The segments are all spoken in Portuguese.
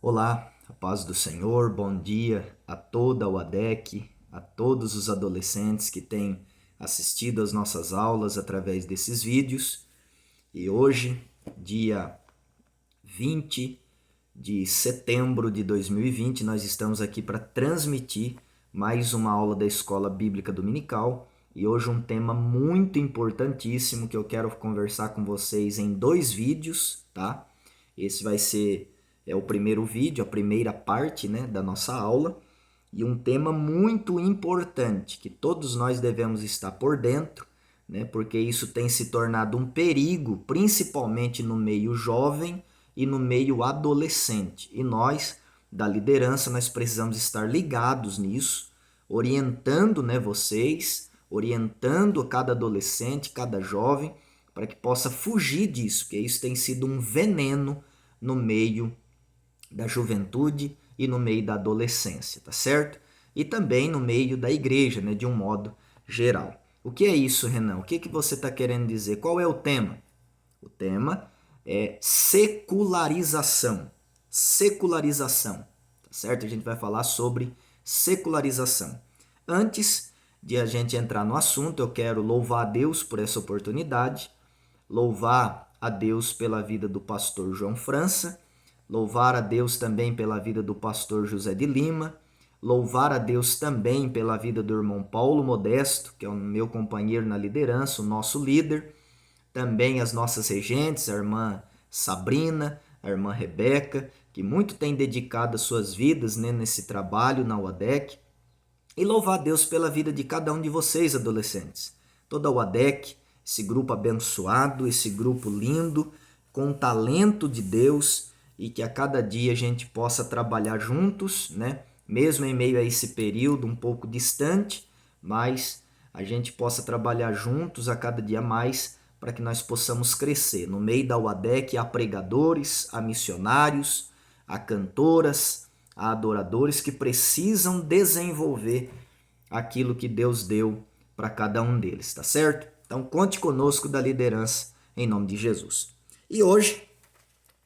Olá, a paz do Senhor, bom dia a toda a UADEC, a todos os adolescentes que têm assistido às nossas aulas através desses vídeos. E hoje, dia 20 de setembro de 2020, nós estamos aqui para transmitir mais uma aula da Escola Bíblica Dominical. E hoje um tema muito importantíssimo que eu quero conversar com vocês em 2 vídeos, tá? Esse vai ser o primeiro vídeo, a primeira parte, né, da nossa aula, e um tema muito importante que todos nós devemos estar por dentro, né, porque isso tem se tornado um perigo, principalmente no meio jovem e no meio adolescente. E nós, da liderança, nós precisamos estar ligados nisso, orientando, né, vocês, orientando cada adolescente, cada jovem, para que possa fugir disso, porque isso tem sido um veneno no meio da juventude e no meio da adolescência, tá certo? E também no meio da igreja, né, de um modo geral. O que é isso, Renan? O que você está querendo dizer? Qual é o tema? O tema é secularização. Secularização, tá certo? A gente vai falar sobre secularização. Antes de a gente entrar no assunto, eu quero louvar a Deus por essa oportunidade, louvar a Deus pela vida do pastor João França, louvar a Deus também pela vida do pastor José de Lima, louvar a Deus também pela vida do irmão Paulo Modesto, que é o meu companheiro na liderança, o nosso líder, também as nossas regentes, a irmã Sabrina, a irmã Rebeca, que muito tem dedicado as suas vidas, né, nesse trabalho na UADEC, e louvar a Deus pela vida de cada um de vocês, adolescentes. Toda a UADEC, esse grupo abençoado, esse grupo lindo, com talento de Deus, e que a cada dia a gente possa trabalhar juntos, né? Mesmo em meio a esse período um pouco distante, mas a gente possa trabalhar juntos a cada dia mais para que nós possamos crescer. No meio da UADEC há pregadores, há missionários, há cantoras, há adoradores que precisam desenvolver aquilo que Deus deu para cada um deles, tá certo? Então conte conosco da liderança em nome de Jesus. E hoje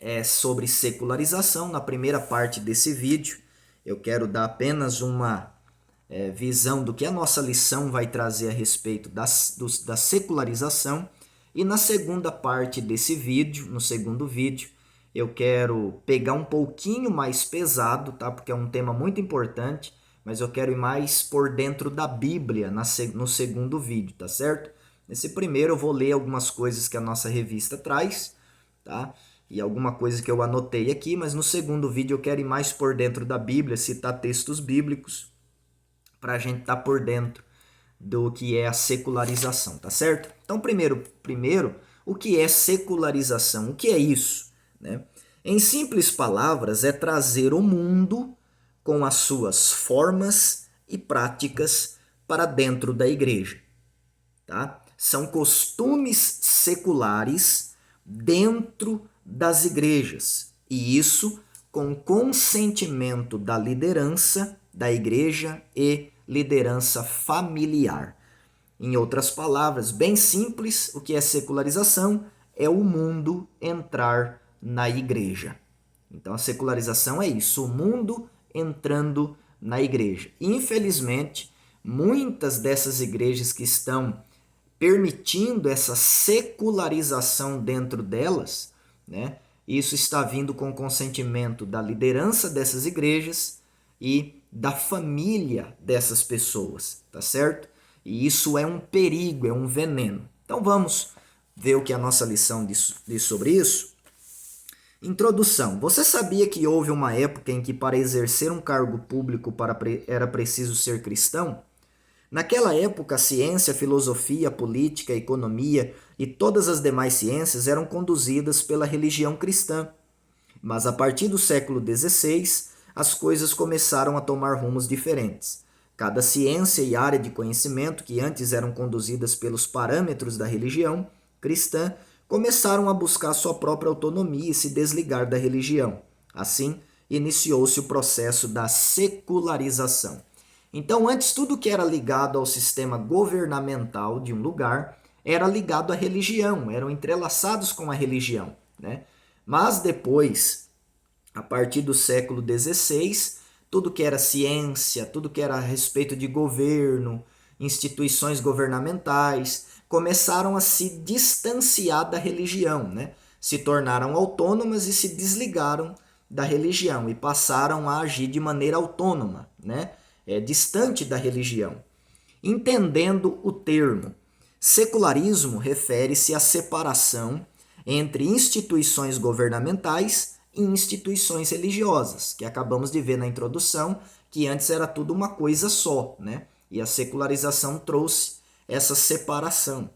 é sobre secularização. Na primeira parte desse vídeo, eu quero dar apenas uma visão do que a nossa lição vai trazer a respeito da secularização. E na segunda parte desse vídeo, no segundo vídeo, eu quero pegar um pouquinho mais pesado, tá? Porque é um tema muito importante, mas eu quero ir mais por dentro da Bíblia no segundo vídeo, tá certo? Nesse primeiro eu vou ler algumas coisas que a nossa revista traz, tá? E alguma coisa que eu anotei aqui, mas no segundo vídeo eu quero ir mais por dentro da Bíblia, citar textos bíblicos, para a gente estar por dentro do que é a secularização, tá certo? Então, primeiro, o que é secularização? O que é isso? Né? Em simples palavras, é trazer o mundo com as suas formas e práticas para dentro da igreja. Tá? São costumes seculares dentro das igrejas, e isso com consentimento da liderança da igreja e liderança familiar. Em outras palavras, bem simples, o que é secularização é o mundo entrar na igreja. Então a secularização é isso, o mundo entrando na igreja. Infelizmente, muitas dessas igrejas que estão permitindo essa secularização dentro delas, né? Isso está vindo com o consentimento da liderança dessas igrejas e da família dessas pessoas, tá certo? E isso é um perigo, é um veneno. Então vamos ver o que a nossa lição diz sobre isso. Introdução. Você sabia que houve uma época em que para exercer um cargo público era preciso ser cristão? Naquela época, a ciência, a filosofia, a política, a economia e todas as demais ciências eram conduzidas pela religião cristã. Mas a partir do século XVI, as coisas começaram a tomar rumos diferentes. Cada ciência e área de conhecimento que antes eram conduzidas pelos parâmetros da religião cristã começaram a buscar sua própria autonomia e se desligar da religião. Assim, iniciou-se o processo da secularização. Então, antes, tudo que era ligado ao sistema governamental de um lugar era ligado à religião, eram entrelaçados com a religião, né? Mas depois A partir do século XVI, tudo que era ciência, tudo que era a respeito de governo, instituições governamentais, começaram a se distanciar da religião, né? Se tornaram autônomas e se desligaram da religião e passaram a agir de maneira autônoma, né? Distante da religião. Entendendo o termo, secularismo refere-se à separação entre instituições governamentais e instituições religiosas, que acabamos de ver na introdução, que antes era tudo uma coisa só, né? E a secularização trouxe essa separação.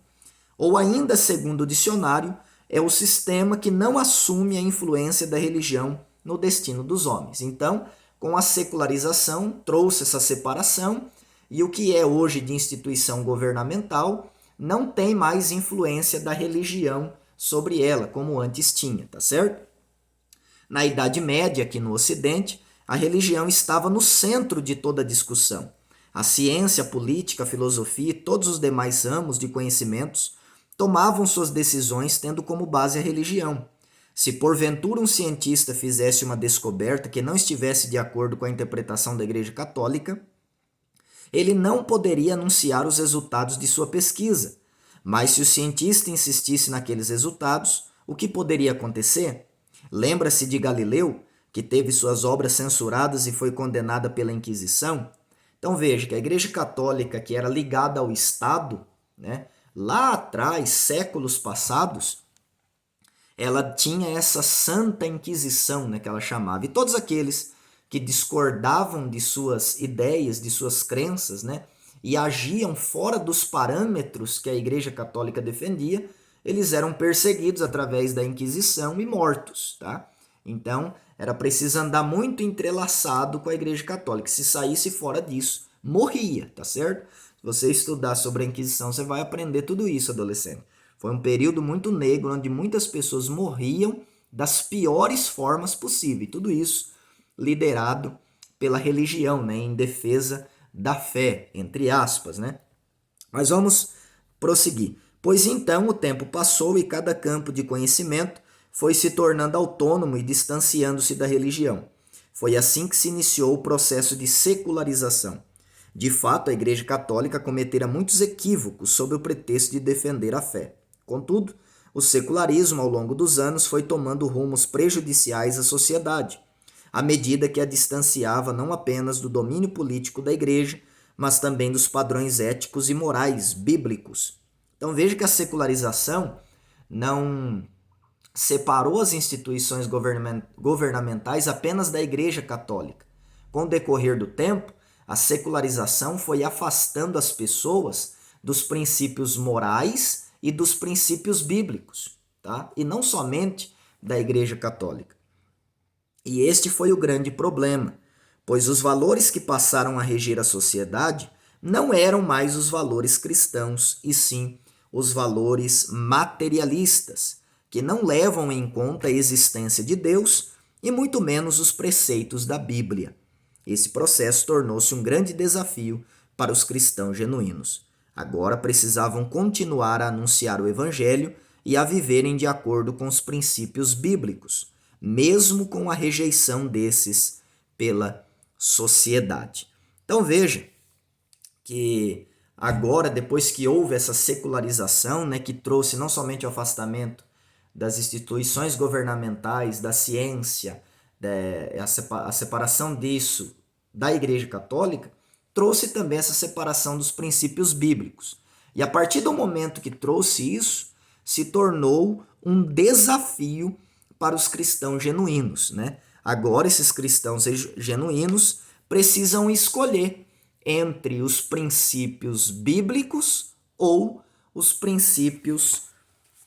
Ou ainda, segundo o dicionário, é o sistema que não assume a influência da religião no destino dos homens. Então, com a secularização, trouxe essa separação e o que é hoje de instituição governamental não tem mais influência da religião sobre ela, como antes tinha, tá certo? Na Idade Média, aqui no Ocidente, a religião estava no centro de toda a discussão. A ciência, a política, a filosofia e todos os demais ramos de conhecimentos tomavam suas decisões tendo como base a religião. Se porventura um cientista fizesse uma descoberta que não estivesse de acordo com a interpretação da Igreja Católica, ele não poderia anunciar os resultados de sua pesquisa. Mas se o cientista insistisse naqueles resultados, o que poderia acontecer? Lembra-se de Galileu, que teve suas obras censuradas e foi condenada pela Inquisição? Então veja que a Igreja Católica, que era ligada ao Estado, né, lá atrás, séculos passados, ela tinha essa Santa Inquisição, né, que ela chamava. E todos aqueles que discordavam de suas ideias, de suas crenças, né, e agiam fora dos parâmetros que a Igreja Católica defendia, eles eram perseguidos através da Inquisição e mortos, tá? Então, era preciso andar muito entrelaçado com a Igreja Católica. Se saísse fora disso, morria, tá certo? Se você estudar sobre a Inquisição, você vai aprender tudo isso, adolescente. Foi um período muito negro, onde muitas pessoas morriam das piores formas possíveis. Tudo isso liderado pela religião, né, em defesa da fé, entre aspas, né? Mas vamos prosseguir. Pois então o tempo passou e cada campo de conhecimento foi se tornando autônomo e distanciando-se da religião. Foi assim que se iniciou o processo de secularização. De fato, a Igreja Católica cometera muitos equívocos sob o pretexto de defender a fé. Contudo, o secularismo, ao longo dos anos, foi tomando rumos prejudiciais à sociedade, à medida que a distanciava não apenas do domínio político da Igreja, mas também dos padrões éticos e morais bíblicos. Então veja que a secularização não separou as instituições governamentais apenas da Igreja Católica. Com o decorrer do tempo, a secularização foi afastando as pessoas dos princípios morais e dos princípios bíblicos, tá? E não somente da Igreja Católica. E este foi o grande problema, pois os valores que passaram a reger a sociedade não eram mais os valores cristãos, e sim os valores materialistas, que não levam em conta a existência de Deus e muito menos os preceitos da Bíblia. Esse processo tornou-se um grande desafio para os cristãos genuínos. Agora precisavam continuar a anunciar o Evangelho e a viverem de acordo com os princípios bíblicos, mesmo com a rejeição desses pela sociedade. Então veja que agora, depois que houve essa secularização, né, que trouxe não somente o afastamento das instituições governamentais, da ciência, a separação disso da Igreja Católica, trouxe também essa separação dos princípios bíblicos. E a partir do momento que trouxe isso, se tornou um desafio para os cristãos genuínos, né? Agora esses cristãos genuínos precisam escolher entre os princípios bíblicos ou os princípios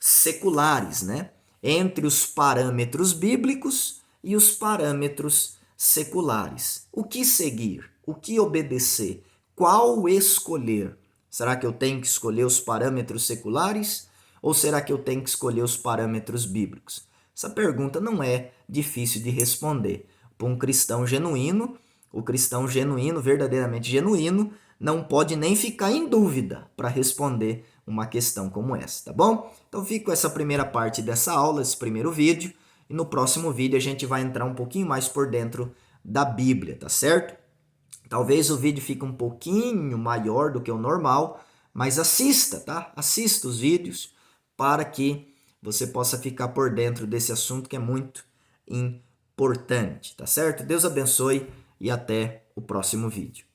seculares, né? Entre os parâmetros bíblicos e os parâmetros seculares. O que seguir? O que obedecer? Qual escolher? Será que eu tenho que escolher os parâmetros seculares ou será que eu tenho que escolher os parâmetros bíblicos? Essa pergunta não é difícil de responder. Para um cristão genuíno, o cristão genuíno, verdadeiramente genuíno, não pode nem ficar em dúvida para responder uma questão como essa, tá bom? Então fico com essa primeira parte dessa aula, esse primeiro vídeo. e no próximo vídeo a gente vai entrar um pouquinho mais por dentro da Bíblia, tá certo? Talvez o vídeo fique um pouquinho maior do que o normal, mas assista, tá? Assista os vídeos para que você possa ficar por dentro desse assunto que é muito importante, tá certo? Deus abençoe e até o próximo vídeo.